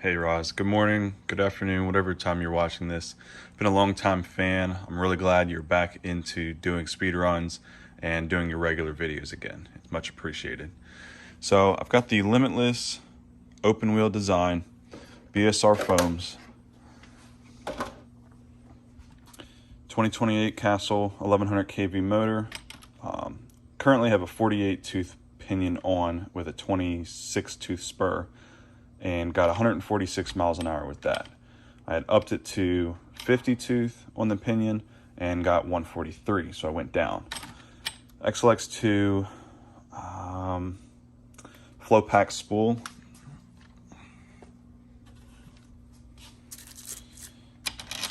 Hey Raz, good morning, good afternoon, whatever time you're watching this. Been a long time fan. I'm really glad you're back into doing speed runs and doing your regular videos again. It's much appreciated. So I've got the Limitless open wheel design, BSR foams, 2028 Castle 1100 kV motor. Currently have a 48 tooth pinion on with a 26 tooth spur, and got 146 miles an hour with that. I had upped it to 50 tooth on the pinion and got 143, so I went down. XLX2 flow pack spool.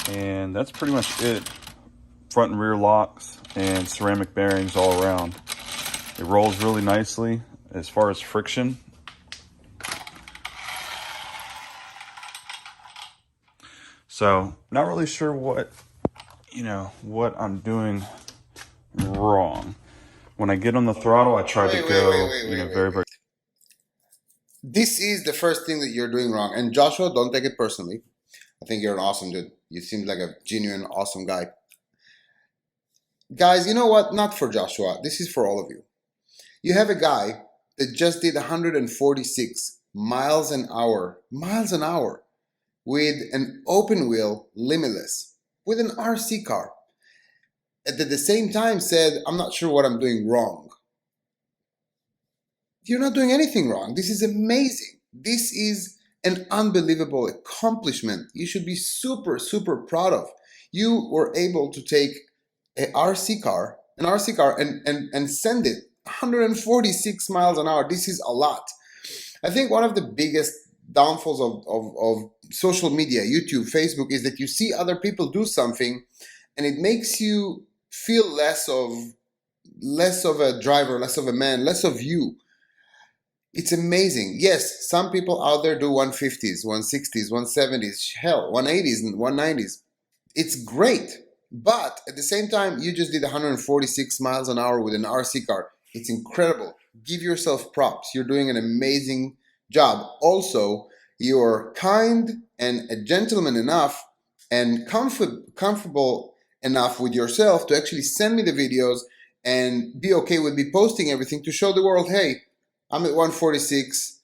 And that's pretty much it. Front and rear locks and ceramic bearings all around. It rolls really nicely. As far as friction, so not really sure what I'm doing wrong. When I get on the throttle, I try to go, very, very. This is the first thing that you're doing wrong. And Joshua, don't take it personally. I think you're an awesome dude. You seem like a genuine, awesome guy. Guys, you know what? Not for Joshua. This is for all of you. You have a guy that just did 146 miles an hour with an open wheel limitless with an RC car. At the same time said, I'm not sure what I'm doing wrong. You're not doing anything wrong. This is amazing. This is an unbelievable accomplishment. You should be super, super proud of. You were able to take an RC car, and send it 146 miles an hour. This is a lot. I think one of the biggest downfalls of social media, YouTube, Facebook, is that you see other people do something and it makes you feel less of a driver, less of a man, less of you. It's amazing. Yes, some people out there do 150s, 160s, 170s, hell, 180s and 190s. It's great. But at the same time, you just did 146 miles an hour with an RC car. It's incredible. Give yourself props. You're doing an amazing job. Also, you're kind and a gentleman enough and comfortable enough with yourself to actually send me the videos and be okay with me posting everything to show the world, hey, I'm at 146,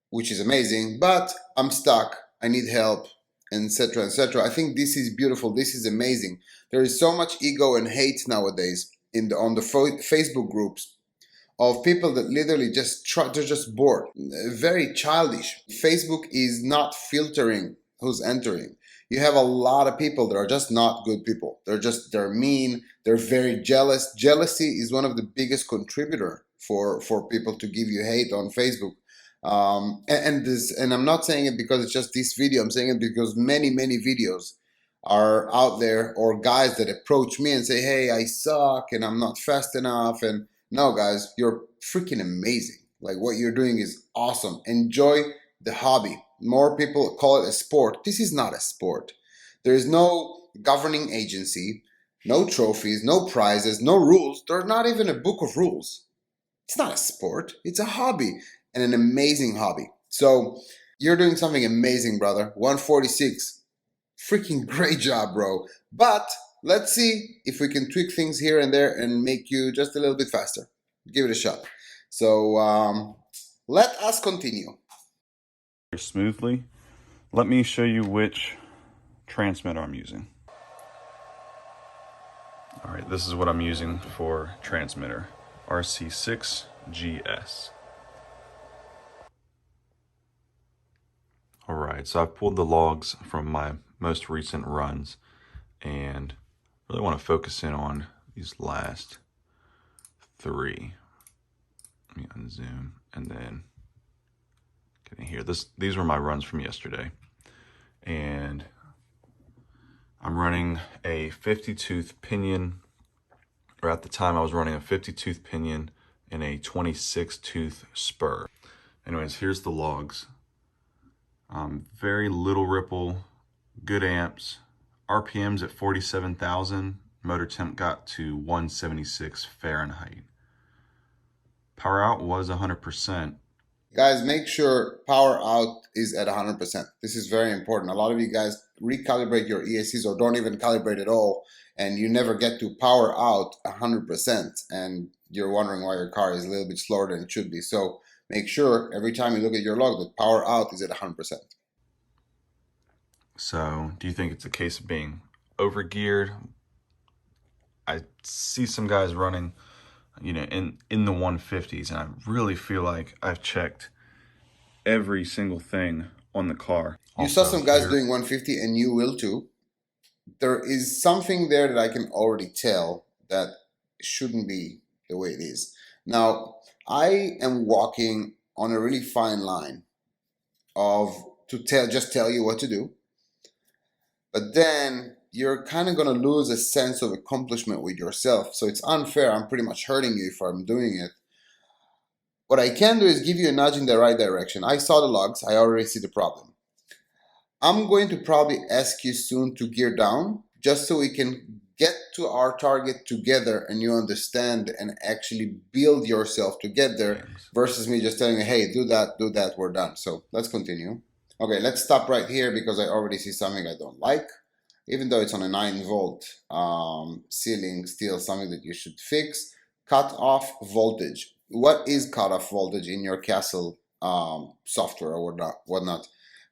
which is amazing, but I'm stuck. I need help, etc., etc. I think this is beautiful. This is amazing. There is so much ego and hate nowadays on the Facebook groups of people that literally they're just bored, very childish. Facebook is not filtering who's entering. You have a lot of people that are just not good people. They're mean. They're very jealous. Jealousy is one of the biggest contributor for people to give you hate on Facebook. And I'm not saying it because it's just this video. I'm saying it because many videos are out there, or guys that approach me and say, hey, I suck and I'm not fast enough. And no, guys, you're freaking amazing. Like, what you're doing is awesome. Enjoy the hobby. More people call it a sport. This is not a sport. There is no governing agency, no trophies, no prizes, no rules. There's not even a book of rules. It's not a sport. It's a hobby, and an amazing hobby. So you're doing something amazing, brother. 146. Freaking great job, bro. But let's see if we can tweak things here and there and make you just a little bit faster. Give it a shot. So let us continue. Smoothly. Let me show you which transmitter I'm using. All right, this is what I'm using for transmitter. RC6GS. All right, so I've pulled the logs from my most recent runs and really want to focus in on these last three. Let me unzoom and then get in here. These were my runs from yesterday. And I'm running a 50 tooth pinion, or at the time I was running a 50 tooth pinion and a 26 tooth spur. Anyways, here's the logs. Very little ripple, good amps, RPMs at 47,000, motor temp got to 176 Fahrenheit. Power out was 100%, Guys, make sure power out is at 100%. This is very important. A lot of you guys recalibrate your ESCs or don't even calibrate at all, and you never get to power out 100%, and you're wondering why your car is a little bit slower than it should be. So make sure every time you look at your log that power out is at 100%. So, do you think it's a case of being overgeared? I see some guys running, in the 150s, and I really feel like I've checked every single thing on the car. You saw Also, some guys here, doing 150, and you will too. There is something there that I can already tell that shouldn't be the way it is. Now, I am walking on a really fine line of just tell you what to do, but then you're kind of going to lose a sense of accomplishment with yourself. So it's unfair. I'm pretty much hurting you if I'm doing it. What I can do is give you a nudge in the right direction. I saw the logs. I already see the problem. I'm going to probably ask you soon to gear down just so we can get to our target together and you understand and actually build yourself to get there versus me just telling you, hey, do that, we're done. So let's continue. Okay, let's stop right here because I already see something I don't like. Even though it's on a 9-volt ceiling, still something that you should fix. Cut off voltage. What is cut off voltage in your Castle software or whatnot?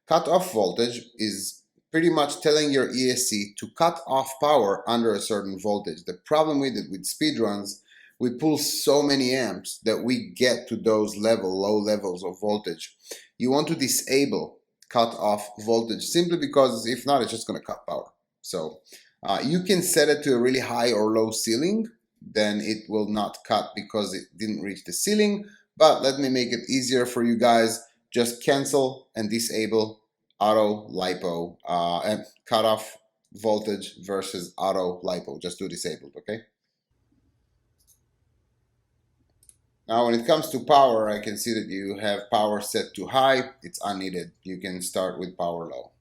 Cut off voltage is pretty much telling your ESC to cut off power under a certain voltage. The problem with it, with speedruns, we pull so many amps that we get to those low levels of voltage. You want to disable cut off voltage simply because if not, it's just going to cut power. So you can set it to a really high or low ceiling, then it will not cut because it didn't reach the ceiling. But let me make it easier for you guys. Just cancel and disable auto lipo and cut off voltage versus auto lipo. Just do disabled, okay? Now when it comes to power, I can see that you have power set to high. It's unneeded. You can start with power low.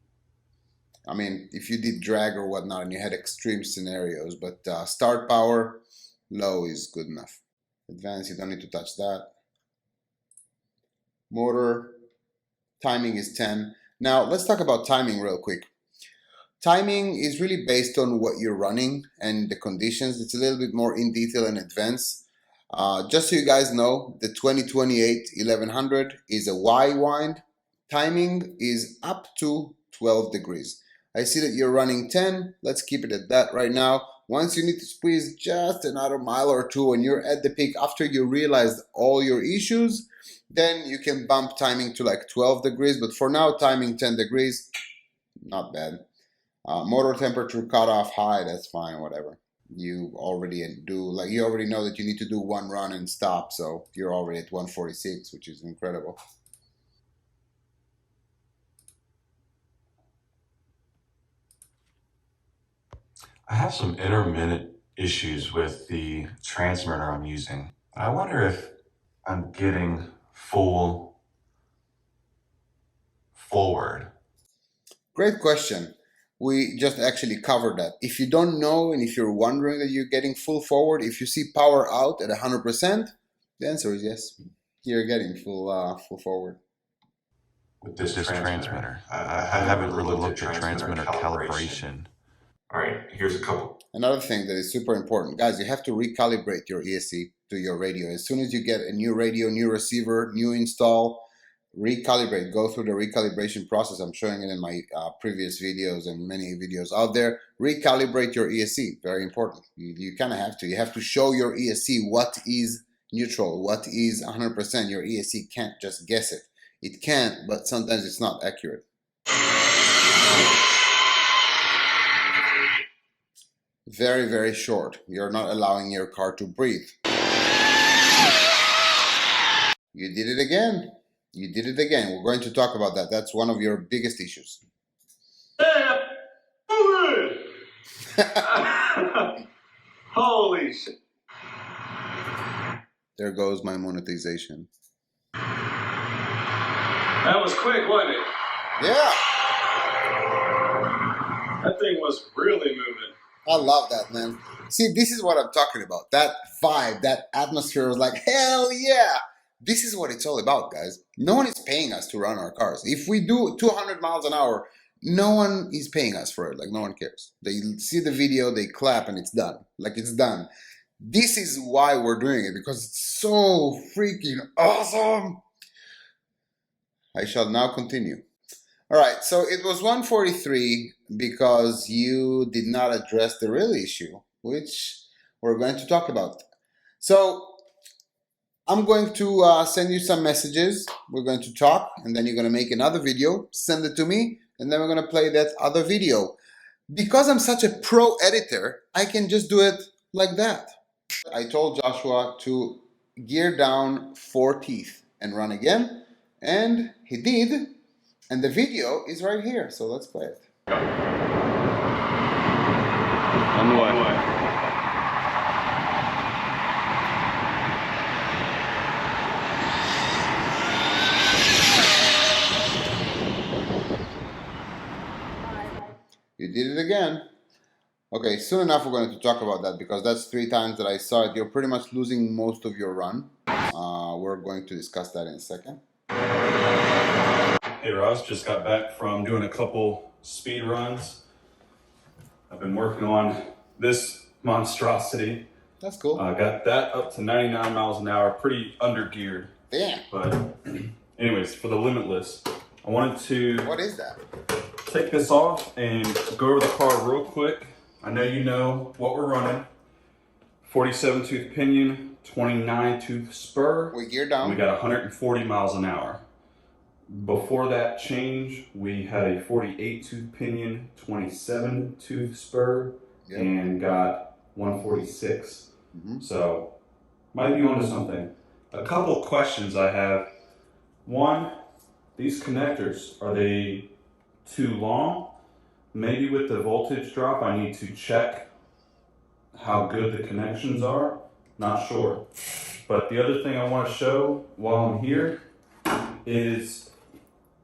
I mean, if you did drag or whatnot and you had extreme scenarios, but start power low is good enough. Advanced, you don't need to touch that. Motor, timing is 10. Now let's talk about timing real quick. Timing is really based on what you're running and the conditions. It's a little bit more in detail and advanced. Just so you guys know, the 2028 1100 is a Y wind. Timing is up to 12 degrees. I see that you're running 10. Let's keep it at that right now. Once you need to squeeze just another mile or two and you're at the peak after you realized all your issues, then you can bump timing to like 12 degrees. But for now, timing 10 degrees, not bad. Motor temperature cut off high, that's fine, whatever. You already you already know that you need to do one run and stop, so you're already at 146, which is incredible. I have some intermittent issues with the transmitter I'm using. I wonder if I'm getting full forward. Great question. We just actually covered that. If you don't know and if you're wondering that you're getting full forward, if you see power out at 100%, the answer is yes. You're getting full forward. With this transmitter. I haven't really looked at transmitter calibration. All right, here's a couple. Another thing that is super important, guys, you have to recalibrate your ESC to your radio. As soon as you get a new radio, new receiver, new install, recalibrate, go through the recalibration process. I'm showing it in my previous videos and many videos out there. Recalibrate your ESC, very important. You kind of have to. You have to show your ESC what is neutral, what is 100%. Your ESC can't just guess it. It can, but sometimes it's not accurate. Very, very short. You're not allowing your car to breathe. You did it again. You did it again. We're going to talk about that. That's one of your biggest issues. Holy shit. There goes my monetization. That was quick, wasn't it? Yeah. That thing was really moving. I love that, man. See, this is what I'm talking about. That vibe, that atmosphere was like, hell yeah. This is what it's all about, guys. No one is paying us to run our cars. If we do 200 miles an hour, no one is paying us for it. Like, no one cares. They see the video, they clap, and it's done. Like, it's done. This is why we're doing it, because it's so freaking awesome. I shall now continue. All right, so it was 143 because you did not address the real issue, which we're going to talk about. So I'm going to send you some messages. We're going to talk, and then you're going to make another video, send it to me, and then we're going to play that other video. Because I'm such a pro editor, I can just do it like that. I told Joshua to gear down 4 teeth and run again, and he did, and the video is right here, so let's play it. On the way. You did it again. Okay, soon enough we're going to talk about that because that's 3 times that I saw it. You're pretty much losing most of your run. We're going to discuss that in a second. Hey Raz, just got back from doing a couple speed runs. I've been working on this monstrosity. That's cool. Got that up to 99 miles an hour, pretty under geared. Damn. But anyways, for the Limitless, I wanted to What is that? take this off and go over the car real quick. I know you know what we're running. 47 tooth pinion, 29 tooth spur. We gear down. We got 140 miles an hour. Before that change, we had a 48 tooth pinion, 27 tooth spur, Yep. and got 146. So, might be onto something. A couple questions I have. One, these connectors, are they too long? Maybe with the voltage drop, I need to check how good the connections are. Not sure. But the other thing I want to show while I'm here is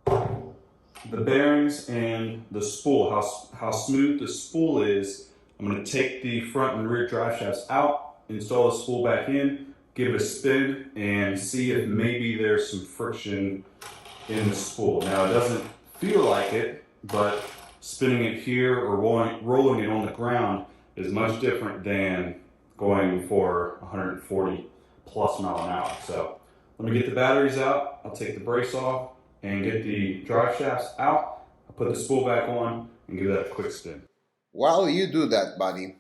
the bearings and the spool, how smooth the spool is. I'm going to take the front and rear drive shafts out, install the spool back in, give it a spin, and see if maybe there's some friction in the spool. Now, it doesn't feel like it, but spinning it here or rolling it on the ground is much different than going for 140 plus mile an hour. So let me get the batteries out, I'll take the brace off and get the drive shafts out. I'll put the spool back on and give that a quick spin. While you do that, buddy,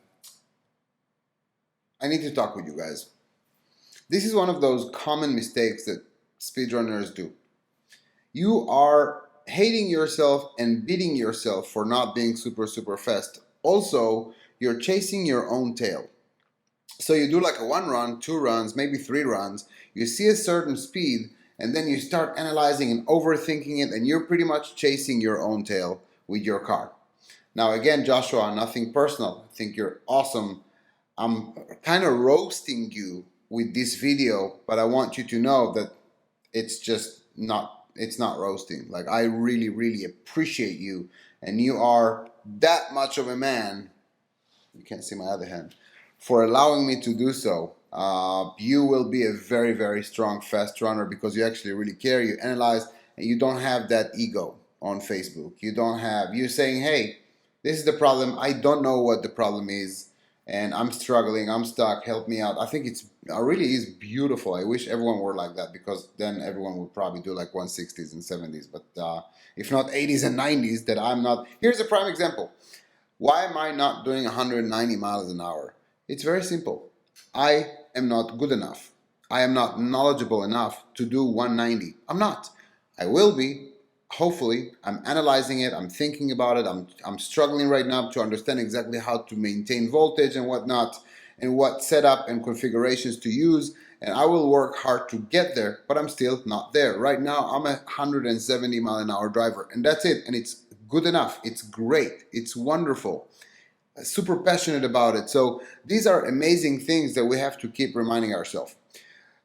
I need to talk with you guys. This is one of those common mistakes that speedrunners do. You are hating yourself and beating yourself for not being super fast. Also, you're chasing your own tail. So you do like a 1 run, 2 runs, maybe 3 runs. You see a certain speed, and then you start analyzing and overthinking it, and you're pretty much chasing your own tail with your car. Now again, Joshua, nothing personal. I think you're awesome. I'm kind of roasting you with this video, but I want you to know that it's not roasting. Like, I really appreciate you, and you are that much of a man. You can't see my other hand. For allowing me to do so. You will be a very strong fast runner because you actually really care, you analyze, and you don't have that ego on Facebook. You're saying, hey, this is the problem, I don't know what the problem is, and I'm struggling, I'm stuck, help me out. I think it really is beautiful. I wish everyone were like that, because then everyone would probably do like 160s and 70s, but if not 80s and 90s, that I'm not. Here's a prime example. Why am I not doing 190 miles an hour? It's very simple. I am not good enough. I am not knowledgeable enough to do 190. I'm not. I will be. Hopefully, I'm analyzing it. I'm thinking about it. I'm struggling right now to understand exactly how to maintain voltage and whatnot, and what setup and configurations to use. And I will work hard to get there, but I'm still not there. Right now, I'm a 170 mile an hour driver, and that's it. And it's good enough. It's great. It's wonderful. Super passionate about it. So these are amazing things that we have to keep reminding ourselves.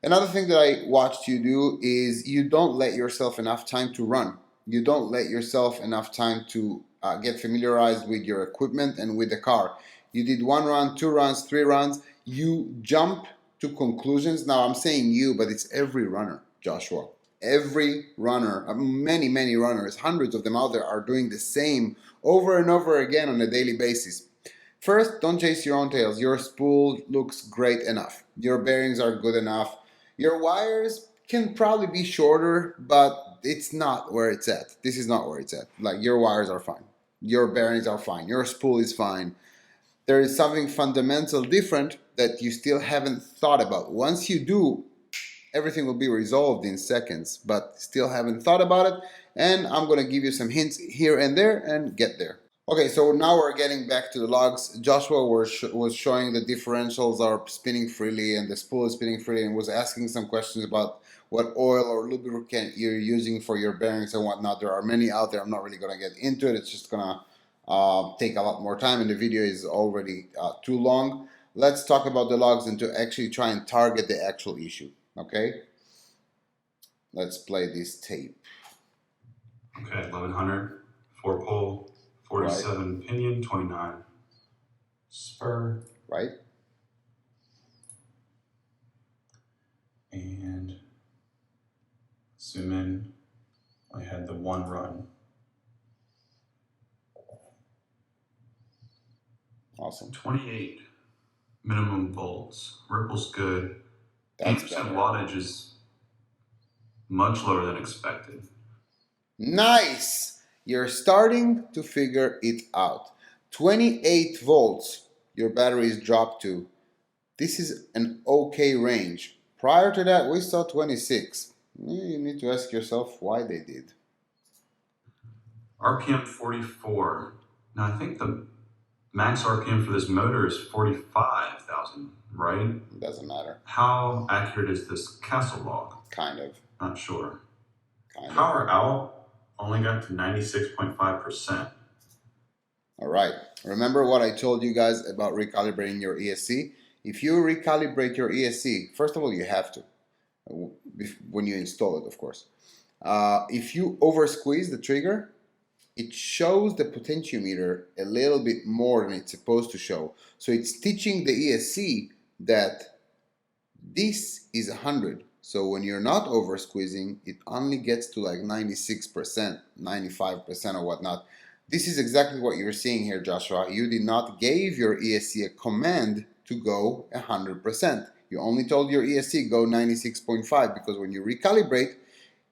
Another thing that I watched you do is you don't let yourself enough time to run. You don't let yourself enough time to get familiarized with your equipment and with the car. You did 1 run, 2 runs, 3 runs. You jump to conclusions. Now I'm saying you, but it's every runner, Joshua. Every runner, many runners, hundreds of them out there are doing the same over and over again on a daily basis. First, don't chase your own tails. Your spool looks great enough. Your bearings are good enough. Your wires can probably be shorter, but it's not where it's at. This is not where it's at. Like, your wires are fine. Your bearings are fine. Your spool is fine. There is something fundamental different that you still haven't thought about. Once you do, everything will be resolved in seconds, but still haven't thought about it. And I'm going to give you some hints here and there and get there. Okay, so now we're getting back to the logs. Joshua was showing the differentials are spinning freely and the spool is spinning freely, and was asking some questions about what oil or lubricant you're using for your bearings and whatnot. There are many out there. I'm not really going to get into it. It's just going to take a lot more time, and the video is already too long. Let's talk about the logs and to actually try and target the actual issue. Okay, let's play this tape. Okay, 1100, 4-pole, 47 right. Pinion, 29 spur. Right. And zoom in. I had the one run. Awesome. 28 minimum volts. Ripple's good. That's 8% better. wattage is much lower than expected. Nice! You're starting to figure it out. 28 volts your batteries dropped to. This is an okay range. Prior to that, we saw 26. You need to ask yourself why they did. RPM 44. Now I think the max RPM for this motor is 45,000, right? Doesn't matter. How accurate is this Castle log? Kind of. Not sure. Kind Power of. out only got to 96.5%. All right. Remember what I told you guys about recalibrating your ESC? If you recalibrate your ESC, first of all, you have to, when you install it, of course. If you over squeeze the trigger, it shows the potentiometer a little bit more than it's supposed to show. So it's teaching the ESC that this is 100. So when you're not over squeezing, it only gets to like 96%, 95% or whatnot. This is exactly what you're seeing here, Joshua. You did not give your ESC a command to go 100%. You only told your ESC go 96.5 because when you recalibrate,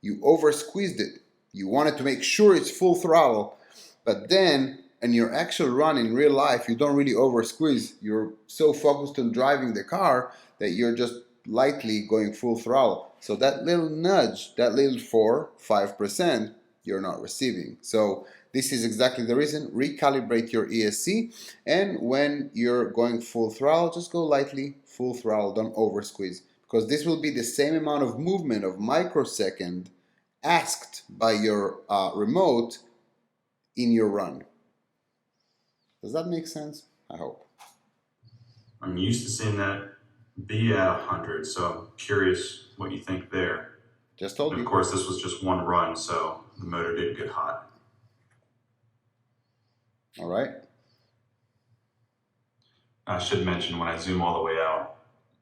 you over squeezed it. You wanted to make sure it's full throttle, but then in your actual run in real life, you don't really over squeeze. You're so focused on driving the car that you're just lightly going full throttle. So that little nudge, that little 4-5%, you're not receiving. So this is exactly the reason. Recalibrate your ESC, and when you're going full throttle, just go lightly full throttle, don't over squeeze, because this will be the same amount of movement of microsecond asked by your remote in your run. Does that make sense? I hope. I'm used to seeing that be at 100, so I'm curious what you think there. Just told you. Of course, this was just one run, so the motor did get hot. All right. I should mention, when I zoom all the way out,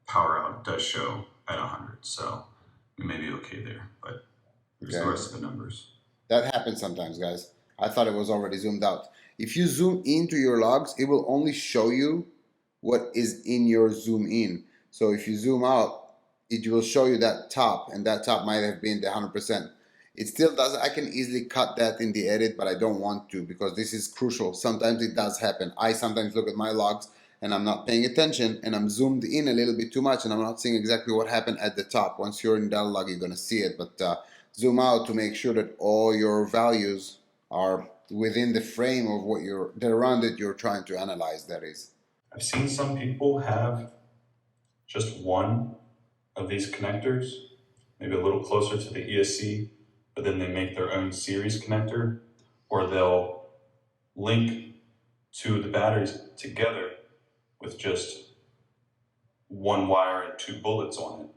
power out does show at 100, so we may be okay there, but there's the rest of the numbers. That happens sometimes, guys. I thought it was already zoomed out. If you zoom into your logs, it will only show you what is in your zoom in. So if you zoom out, it will show you that top, and that top might have been the 100%. It still does. I can easily cut that in the edit, but I don't want to because this is crucial. Sometimes it does happen. I sometimes look at my logs and I'm not paying attention, and I'm zoomed in a little bit too much, and I'm not seeing exactly what happened at the top. Once you're in that log, you're going to see it, but zoom out to make sure that all your values are within the frame of what the run that you're trying to analyze, that is. I've seen some people have just one of these connectors, maybe a little closer to the ESC, but then they make their own series connector, or they'll link to the batteries together with just one wire and two bullets on it.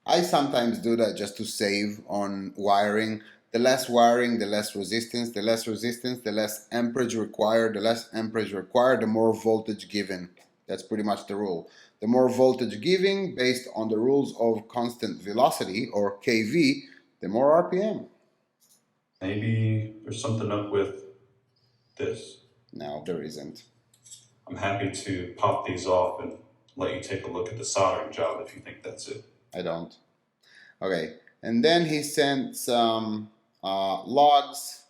I sometimes do that just to save on wiring. The less wiring, the less resistance. The less resistance, the less amperage required. The less amperage required, the more voltage given. That's pretty much the rule. The more voltage giving based on the rules of constant velocity, or kV, the more RPM. Maybe there's something up with this. No, there isn't. I'm happy to pop these off and let you take a look at the soldering job if you think that's it. I don't. Okay, and then he sent some logs.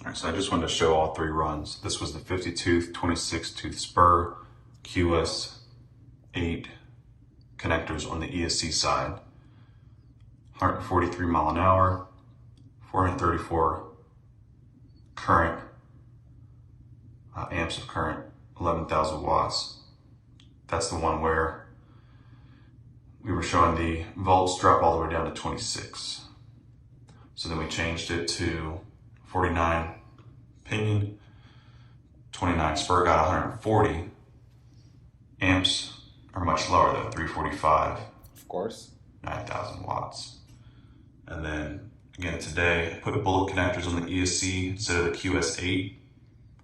All right, so I just wanted to show all three runs. This was the 50 tooth, 26 tooth spur, QS8 connectors on the ESC side. 143 mile an hour, 434 current, amps of current, 11,000 watts. That's the one where we were showing the volts drop all the way down to 26. So then we changed it to 49 pinion, 29 spur, got 140. Amps are much lower though, 345. Of course. 9,000 watts. And then again today, I put bullet connectors on the ESC instead of the QS8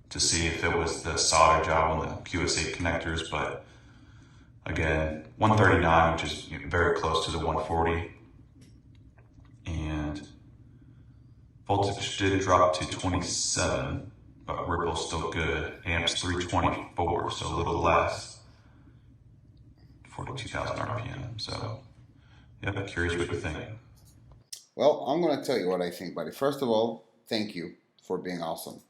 to see if it was the solder job on the QS8 connectors, but again, 139, which is very close to the 140. And voltage did drop to 27, but ripple's still good. Amps 324, so a little less. 42,000 RPM. So, yeah, curious what you think. Well, I'm going to tell you what I think, buddy. First of all, thank you for being awesome.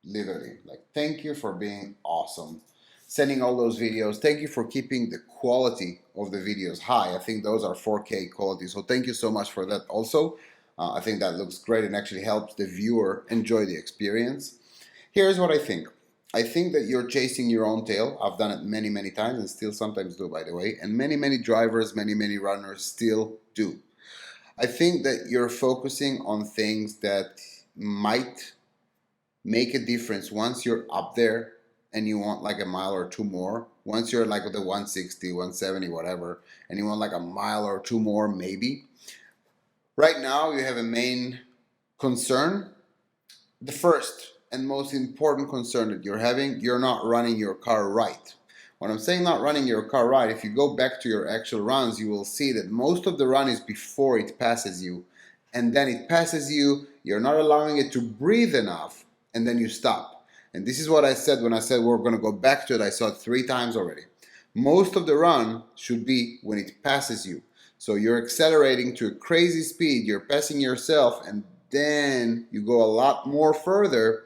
Literally, like, thank you for being awesome. Sending all those videos. Thank you for keeping the quality of the videos high. I think those are 4K quality. So thank you so much for that also. I think that looks great and actually helps the viewer enjoy the experience. Here's what I think. I think that you're chasing your own tail. I've done it many, many times and still sometimes do, by the way. And many, many drivers, many, many runners still do. I think that you're focusing on things that might make a difference once you're up there and you want like a mile or two more. Once you're like with the 160, 170, whatever, and you want like a mile or two more, maybe. Right now, you have a main concern. The first and most important concern that you're having, you're not running your car right. When I'm saying not running your car right, if you go back to your actual runs, you will see that most of the run is before it passes you. And then it passes you, you're not allowing it to breathe enough, and then you stop. And this is what I said when I said we're going to go back to it. I saw it 3 times already. Most of the run should be when it passes you. So you're accelerating to a crazy speed, you're passing yourself, and then you go a lot more further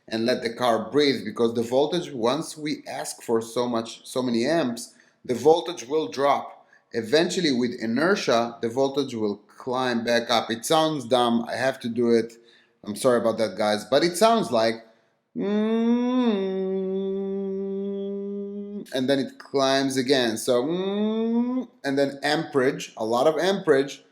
and let the car breathe, because the voltage, once we ask for so many amps, the voltage will drop. Eventually, with inertia, the voltage will climb back up. It sounds dumb. I have to do it. I'm sorry about that, guys, but it sounds like and then it climbs again. So and then amperage, a lot of amperage.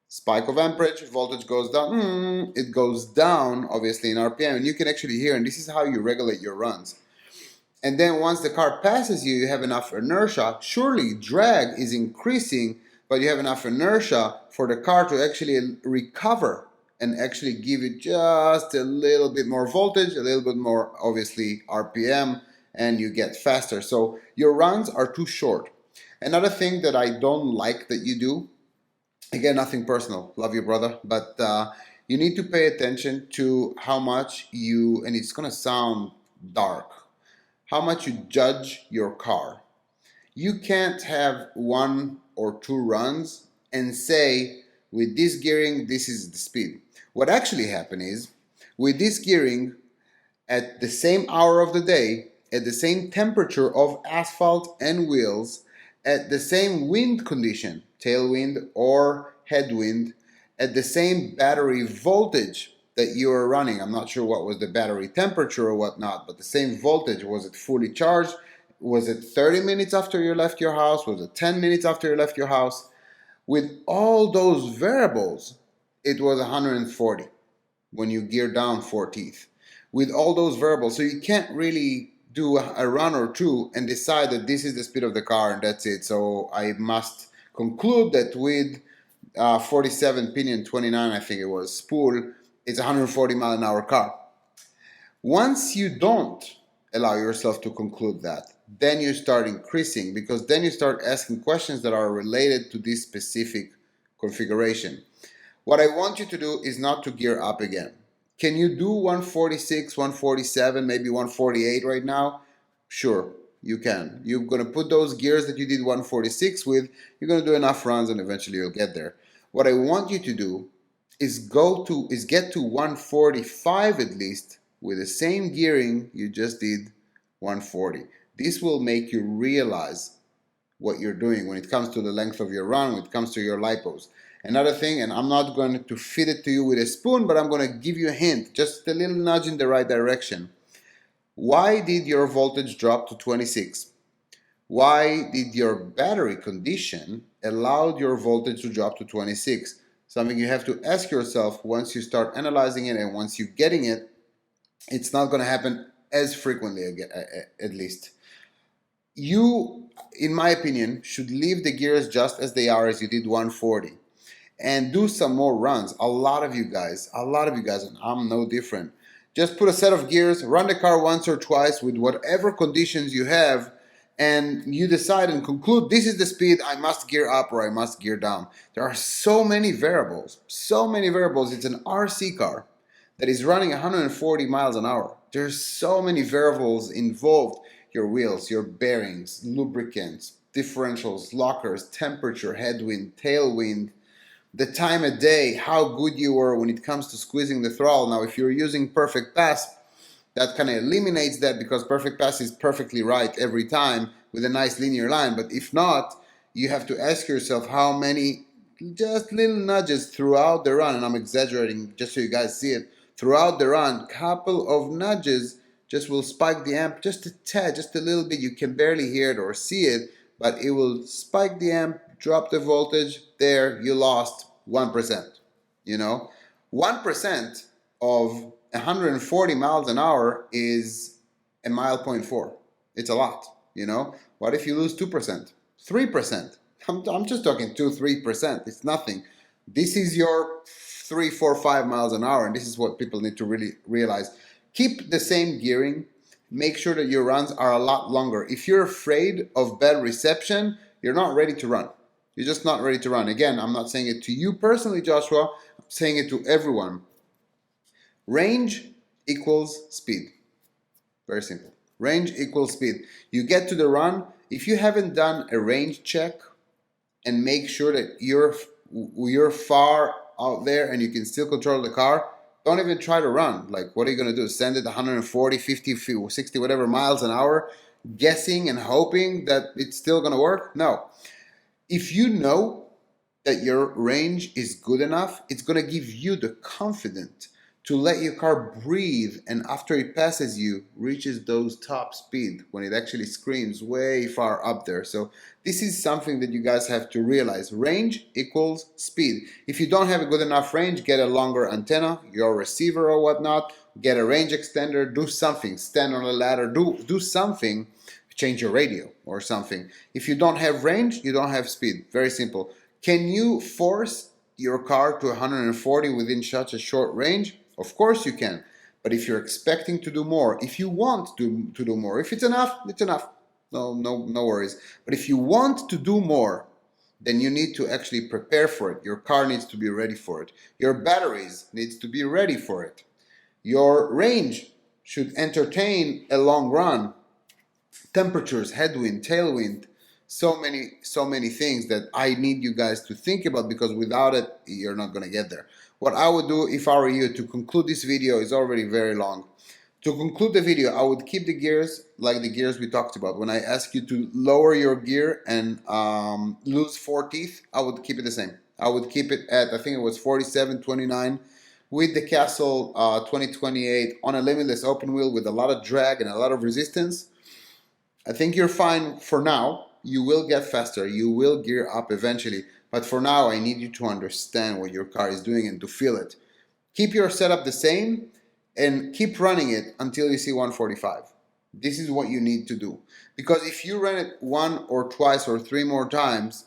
Spike of amperage, voltage goes down, it goes down obviously in RPM, and you can actually hear, and this is how you regulate your runs. And then once the car passes you, you have enough inertia. Surely drag is increasing, but you have enough inertia for the car to actually recover and actually give it just a little bit more voltage, a little bit more obviously RPM, and you get faster. So your runs are too short. Another thing that I don't like that you do, again, nothing personal, love you, brother, but you need to pay attention to how much you, and it's going to sound dark, how much you judge your car. You can't have 1 or 2 runs and say, with this gearing, this is the speed. What actually happened is, with this gearing, at the same hour of the day, at the same temperature of asphalt and wheels, at the same wind condition, tailwind or headwind, at the same battery voltage that you are running. I'm not sure what was the battery temperature or whatnot, but the same voltage. Was it fully charged? Was it 30 minutes after you left your house? Was it 10 minutes after you left your house? With all those variables, it was 140 when you gear down 4 teeth. With all those variables, so you can't really do a run or two and decide that this is the speed of the car and that's it. So I must conclude that with 47 pinion 29, I think it was, spool, it's a 140 mile an hour car. Once you don't allow yourself to conclude that. Then you start increasing, because then you start asking questions that are related to this specific configuration. What I want you to do is not to gear up again. Can you do 146, 147, maybe 148 right now? Sure, you can. You're going to put those gears that you did 146 with, you're going to do enough runs and eventually you'll get there. What I want you to do is get to 145 at least with the same gearing you just did 140. This will make you realize what you're doing when it comes to the length of your run, when it comes to your lipos. Another thing, and I'm not going to feed it to you with a spoon, but I'm going to give you a hint, just a little nudge in the right direction. Why did your voltage drop to 26? Why did your battery condition allow your voltage to drop to 26? Something you have to ask yourself once you start analyzing it, and once you're getting it, it's not going to happen as frequently at least. You, in my opinion, should leave the gears just as they are, as you did 140, and do some more runs. A lot of you guys, and I'm no different. Just put a set of gears, run the car once or twice with whatever conditions you have, and you decide and conclude, this is the speed, I must gear up or I must gear down. There are so many variables, so many variables. It's an RC car that is running 140 miles an hour. There's so many variables involved. Your wheels, your bearings, lubricants, differentials, lockers, temperature, headwind, tailwind, the time of day, how good you were when it comes to squeezing the throttle. Now, if you're using perfect pass, that kind of eliminates that, because perfect pass is perfectly right every time with a nice linear line. But if not, you have to ask yourself how many just little nudges throughout the run, and I'm exaggerating just so you guys see it, throughout the run, couple of nudges just will spike the amp just a tad, just a little bit. You can barely hear it or see it, but it will spike the amp, drop the voltage. There, you lost 1%. You know, 1% of 140 miles an hour is a mile point four. It's a lot, you know. What if you lose 2%, 3%? I'm just talking 2-3%. It's nothing. This is your 3, 4, 5 miles an hour, and this is what people need to really realize. Keep the same gearing. Make sure that your runs are a lot longer. If you're afraid of bad reception, you're not ready to run. You're just not ready to run. Again, I'm not saying it to you personally, Joshua. I'm saying it to everyone. Range equals speed. Very simple. Range equals speed. You get to the run. If you haven't done a range check and make sure that you're far out there and you can still control the car, don't even try to run. Like, what are you going to do? Send it 140, 50, 60, whatever miles an hour, guessing and hoping that it's still going to work? No. If you know that your range is good enough, it's going to give you the confidence to let your car breathe, and after it passes you, reaches those top speed when it actually screams way far up there. So this is something that you guys have to realize. Range equals speed. If you don't have a good enough range, get a longer antenna, your receiver or whatnot, get a range extender, do something, stand on a ladder, do something, change your radio or something. If you don't have range, you don't have speed. Very simple. Can you force your car to 140 within such a short range? Of course you can. But if you're expecting to do more, if you want to do more, if it's enough, it's enough. No worries. But if you want to do more, then you need to actually prepare for it. Your car needs to be ready for it. Your batteries needs to be ready for it. Your range should entertain a long run. Temperatures, headwind, tailwind, so many things that I need you guys to think about, because without it, you're not going to get there. What I would do if I were you, to conclude this video, is already very long. To conclude the video, I would keep the gears like the gears we talked about. When I ask you to lower your gear and lose 4 teeth, I would keep it the same. I would keep it at, I think it was 47.29 with the Castle 2028 on a limitless open wheel with a lot of drag and a lot of resistance. I think you're fine for now. You will get faster. You will gear up eventually. But for now, I need you to understand what your car is doing and to feel it. Keep your setup the same and keep running it until you see 145. This is what you need to do. Because if you run it 1 or 2 or 3 more times,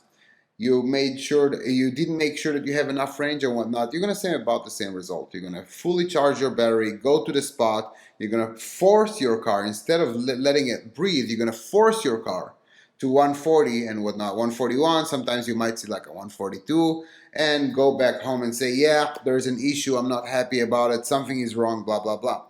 you made sure that you didn't make sure that you have enough range and whatnot, you're gonna see about the same result. You're gonna fully charge your battery, go to the spot, you're gonna force your car, instead of letting it breathe, you're gonna force your car to 140 and whatnot, 141, sometimes you might see like a 142, and go back home and say, yeah, there's an issue, I'm not happy about it, something is wrong, blah, blah, blah.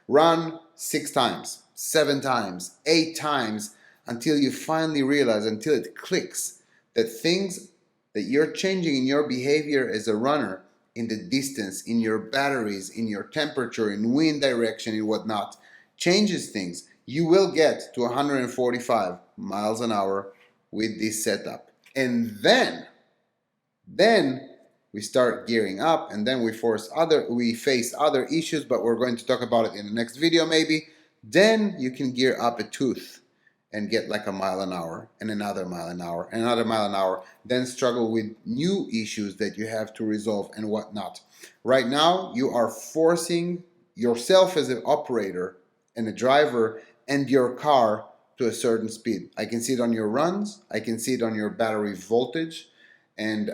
Run 6 times, 7 times, 8 times, until you finally realize, until it clicks, that things that you're changing in your behavior as a runner, in the distance, in your batteries, in your temperature, in wind direction, and whatnot, changes things. You will get to 145 miles an hour with this setup. And then we start gearing up, and then we face other issues, but we're going to talk about it in the next video maybe. Then you can gear up a tooth and get like a mile an hour and another mile an hour and another mile an hour, then struggle with new issues that you have to resolve and whatnot. Right now, you are forcing yourself as an operator and a driver and your car to a certain speed. I can see it on your runs, I can see it on your battery voltage, and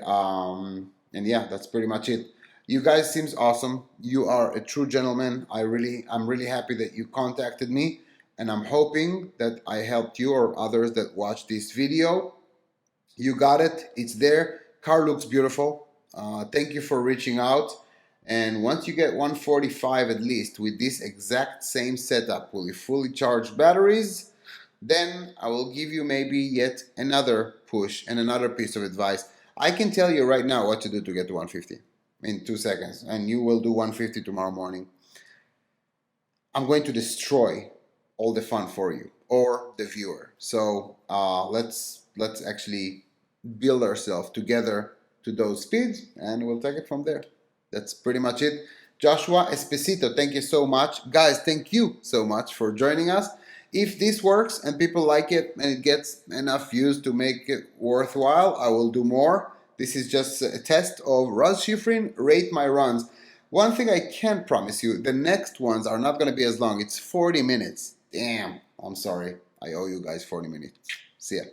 yeah, that's pretty much it. You guys seems awesome. You are a true gentleman. I'm really happy that you contacted me, and I'm hoping that I helped you or others that watch this video. You got it. It's there. Car looks beautiful. Thank you for reaching out. And once you get 145 at least with this exact same setup with fully charged batteries, then I will give you maybe yet another push and another piece of advice. I can tell you right now what to do to get to 150 in 2 seconds, and you will do 150 tomorrow morning. I'm going to destroy all the fun for you or the viewer. So let's actually build ourselves together to those speeds, and we'll take it from there. That's pretty much it. Joshua Esposito, thank you so much. Guys, thank you so much for joining us. If this works and people like it and it gets enough views to make it worthwhile, I will do more. This is just a test of Raz Shifrin, Rate My Runs. One thing I can promise you, the next ones are not going to be as long. It's 40 minutes. Damn, I'm sorry. I owe you guys 40 minutes. See ya.